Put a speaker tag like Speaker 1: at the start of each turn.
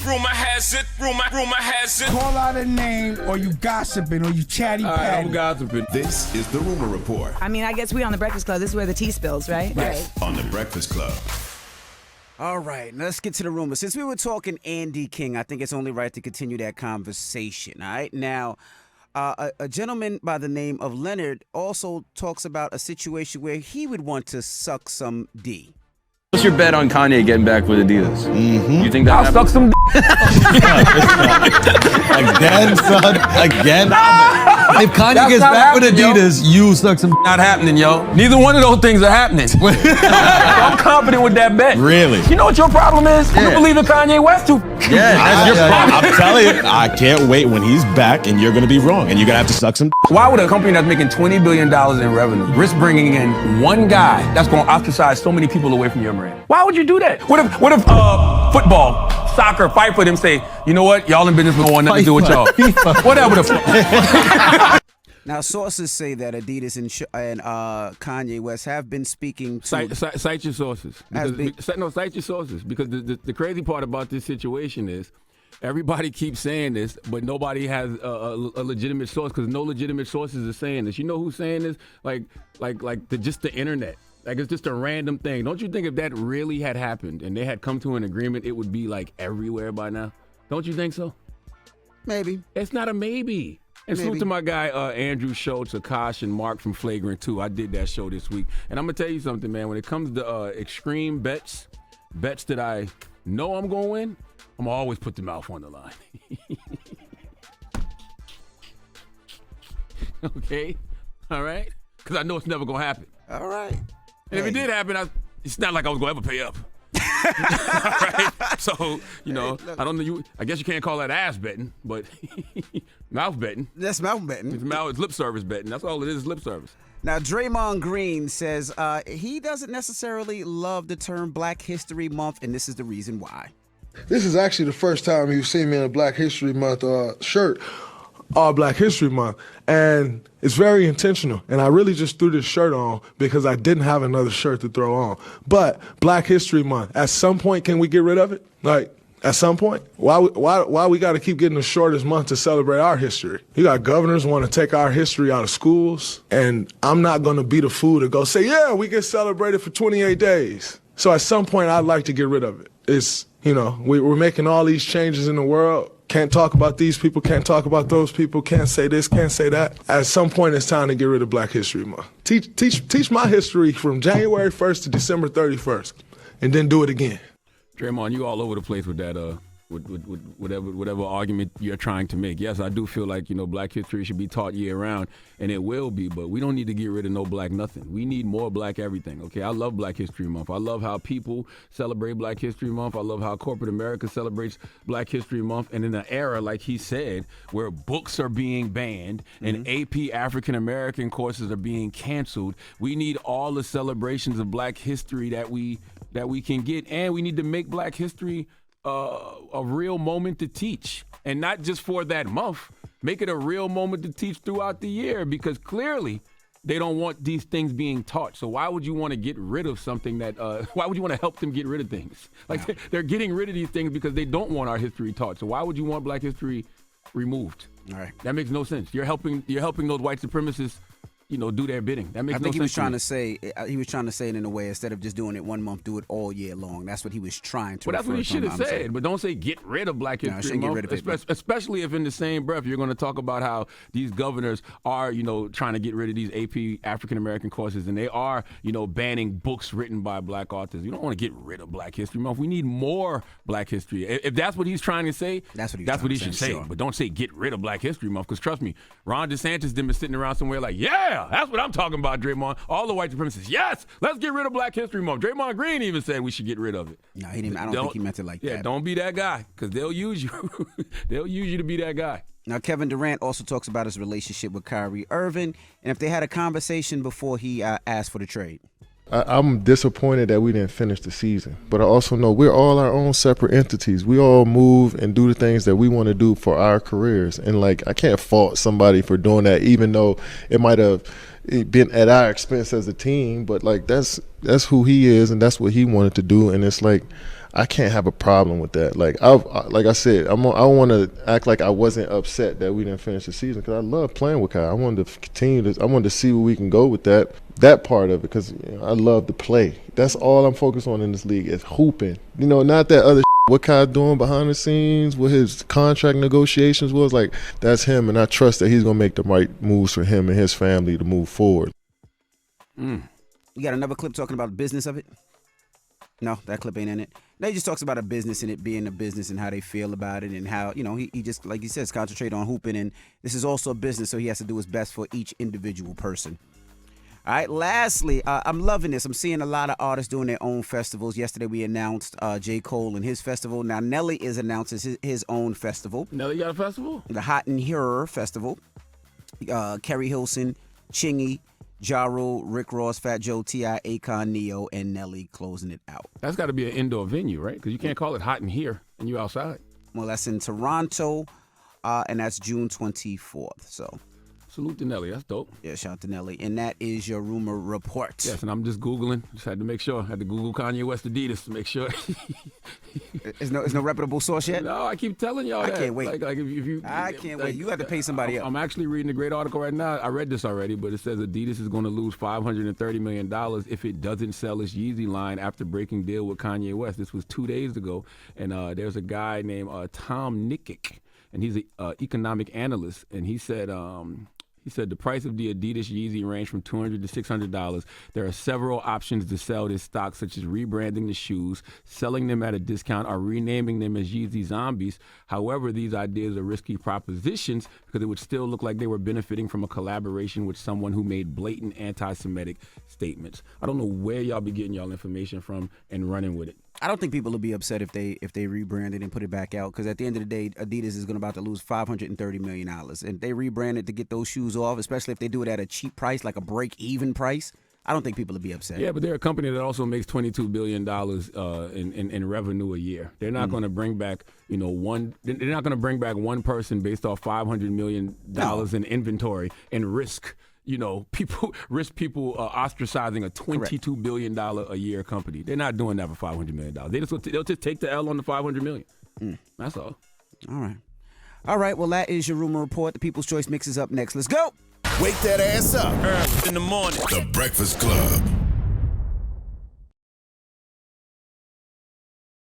Speaker 1: Rumor has it.
Speaker 2: Call out a name, or you gossiping, or you chatty patty.
Speaker 3: I'm gossiping.
Speaker 4: This is the Rumor Report.
Speaker 5: I mean, I guess we on the Breakfast Club. This is where the tea spills, right?
Speaker 4: Yes, on the Breakfast Club.
Speaker 6: All right, let's get to the rumor. Since we were talking Andy King, I think it's only right to continue that conversation. All right, now, a gentleman by the name of Leonard also talks about a situation where he would want to suck some D.
Speaker 3: What's your bet on Kanye getting back with Adidas? Mm-hmm. You think that
Speaker 7: I'll suck some
Speaker 8: Again, son. Again. If Kanye gets back with Adidas, you suck some.
Speaker 7: Not happening, yo. Neither one of those things are happening. I'm confident with that bet.
Speaker 8: Really?
Speaker 7: You know what your problem is? You believe in Kanye West too.
Speaker 8: Yeah, that's your problem. I'm telling you, I can't wait when he's back, and you're gonna be wrong, and you're gonna have to suck some.
Speaker 7: Why would a company that's making $20 billion in revenue risk bringing in one guy that's gonna ostracize so many people away from your brand? Why would you do that? What if football, soccer, fight for them say, you know what, y'all in business don't want nothing to do with y'all. Whatever the fuck.
Speaker 6: Now, sources say that Adidas and Kanye West have been speaking to...
Speaker 3: Cite your sources. Cite your sources. Because the crazy part about this situation is everybody keeps saying this, but nobody has a legitimate source because no legitimate sources are saying this. You know who's saying this? Just the internet. Like, it's just a random thing. Don't you think if that really had happened and they had come to an agreement, it would be, like, everywhere by now? Don't you think so?
Speaker 6: Maybe.
Speaker 3: It's not a maybe. And salute to my guy, Andrew Schultz, Akash, and Mark from Flagrant 2. I did that show this week. And I'm going to tell you something, man. When it comes to extreme bets that I know I'm going to win, I'm going to always put the mouth on the line. Okay? All right? Because I know it's never going to happen.
Speaker 6: All right.
Speaker 3: And if it did happen, it's not like I was going to ever pay up. Right? So, you know, I don't know. I guess you can't call that ass betting, but mouth betting.
Speaker 6: That's mouth betting.
Speaker 3: It's lip service betting. That's all it is lip service.
Speaker 6: Now, Draymond Green says he doesn't necessarily love the term Black History Month, and this is the reason why.
Speaker 9: This is actually the first time you've seen me in a Black History Month shirt. All Black History Month, and it's very intentional. And I really just threw this shirt on because I didn't have another shirt to throw on. But Black History Month, at some point, can we get rid of it? Like, at some point? Why we got to keep getting the shortest month to celebrate our history? You got governors want to take our history out of schools, and I'm not going to be the fool to go say, yeah, we can celebrate it for 28 days. So at some point, I'd like to get rid of it. It's, you know, we're making all these changes in the world. Can't talk about these people, can't talk about those people, can't say this, can't say that. At some point, it's time to get rid of Black History Month. Teach my history from January 1st to December 31st, and then do it again.
Speaker 3: Draymond, you all over the place with that, with whatever argument you're trying to make. Yes, I do feel like, you know, Black history should be taught year round, and it will be, but we don't need to get rid of no Black nothing. We need more Black everything, okay? I love Black History Month. I love how people celebrate Black History Month. I love how corporate America celebrates Black History Month. And in an era, like he said, where books are being banned and AP African American courses are being canceled, we need all the celebrations of Black history that we can get, and we need to make Black history a real moment to teach, and not just for that month. Make it a real moment to teach throughout the year, because clearly they don't want these things being taught. So why would you want to get rid of something that, why would you want to help them get rid of things? Like, they're getting rid of these things because they don't want our history taught. So why would you want Black history removed?
Speaker 6: All right.
Speaker 3: That makes no sense. You're helping those white supremacists, you know, do their bidding. That makes no sense.
Speaker 6: I think he was trying to say it in a way, instead of just doing it 1 month, do it all year long. That's what he was trying to.
Speaker 3: Well, that's what he should have said. But don't say get rid of Black History Month. Get rid of it, especially if in the same breath you're going to talk about how these governors are, you know, trying to get rid of these AP African American courses, and they are, you know, banning books written by Black authors. You don't want to get rid of Black History Month. We need more Black history. If that's what he's trying to say, that's what he should say. Sure. But don't say get rid of Black History Month, because trust me, Ron DeSantis been sitting around somewhere like, yeah, that's what I'm talking about, Draymond. All the white supremacists, yes, let's get rid of Black History Month. Draymond Green even said we should get rid of it.
Speaker 6: No, he didn't. I don't think he meant it like that.
Speaker 3: Yeah, don't be that guy, because they'll use you. They'll use you to be that guy.
Speaker 6: Now, Kevin Durant also talks about his relationship with Kyrie Irving, and if they had a conversation before he asked for the trade.
Speaker 10: I'm disappointed that we didn't finish the season, but I also know we're all our own separate entities. We all move and do the things that we want to do for our careers, and like, I can't fault somebody for doing that, even though it might have been at our expense as a team. But like, that's who he is, and that's what he wanted to do. And it's like, I can't have a problem with that. Like I said, I want to act like I wasn't upset that we didn't finish the season because I love playing with Kai. I wanted to continue this. I wanted to see where we can go with that part of it because I love to play. That's all I'm focused on in this league is hooping. Not that other what Kai doing behind the scenes, what his contract negotiations was. Like, that's him, and I trust that he's going to make the right moves for him and his family to move forward.
Speaker 6: You got another clip talking about the business of it? No, that clip ain't in it. No, he just talks about a business and it being a business and how they feel about it and how, he just, like he says, concentrate on hooping. And this is also a business, so he has to do his best for each individual person. All right, lastly, I'm loving this. I'm seeing a lot of artists doing their own festivals. Yesterday we announced J. Cole and his festival. Now Nelly is announcing his own festival.
Speaker 3: Nelly got a festival?
Speaker 6: The Hot and Here Festival. Kerry Hilson, Chingy, Ja Rule, Rick Ross, Fat Joe, T.I., Akon, Neo, and Nelly closing it out.
Speaker 3: That's got to be an indoor venue, right? Because you can't call it Hot in Here and you outside.
Speaker 6: Well, that's in Toronto, and that's June 24th. So,
Speaker 3: salute to Nelly. That's dope.
Speaker 6: Yeah, shout out to Nelly. And that is your rumor report.
Speaker 3: Yes, and I'm just Googling. Just had to make sure. Had to Google Kanye West Adidas to make sure.
Speaker 6: Is no reputable source yet?
Speaker 3: No, I keep telling y'all that.
Speaker 6: I can't wait.
Speaker 3: Like if you,
Speaker 6: I can't wait. You have to pay somebody up.
Speaker 3: I'm actually reading a great article right now. I read this already, but it says Adidas is going to lose $530 million if it doesn't sell its Yeezy line after breaking deal with Kanye West. This was 2 days ago, and there's a guy named Tom Nikic, and he's an economic analyst, and he said the price of the Adidas Yeezy range from $200 to $600. There are several options to sell this stock, such as rebranding the shoes, selling them at a discount, or renaming them as Yeezy Zombies. However, these ideas are risky propositions because it would still look like they were benefiting from a collaboration with someone who made blatant anti-Semitic statements. I don't know where y'all be getting y'all information from and running with it.
Speaker 6: I don't think people will be upset if they rebrand it and put it back out because at the end of the day, Adidas is about to lose $530 million. And they rebrand it to get those shoes off, especially if they do it at a cheap price, like a break-even price. I don't think people will be upset.
Speaker 3: Yeah, but they're a company that also makes $22 billion in revenue a year. They're not going to bring back, They're not going to bring back one person based off $500 million in inventory and risk. People ostracizing a $22 billion a year company. They're not doing that for $500 million. They'll just take the L on the $500 million. That's all.
Speaker 6: All right. Well, that is your rumor report. The People's Choice Mix is up next. Let's go.
Speaker 4: Wake that ass up.
Speaker 1: Early in the morning.
Speaker 4: The Breakfast Club.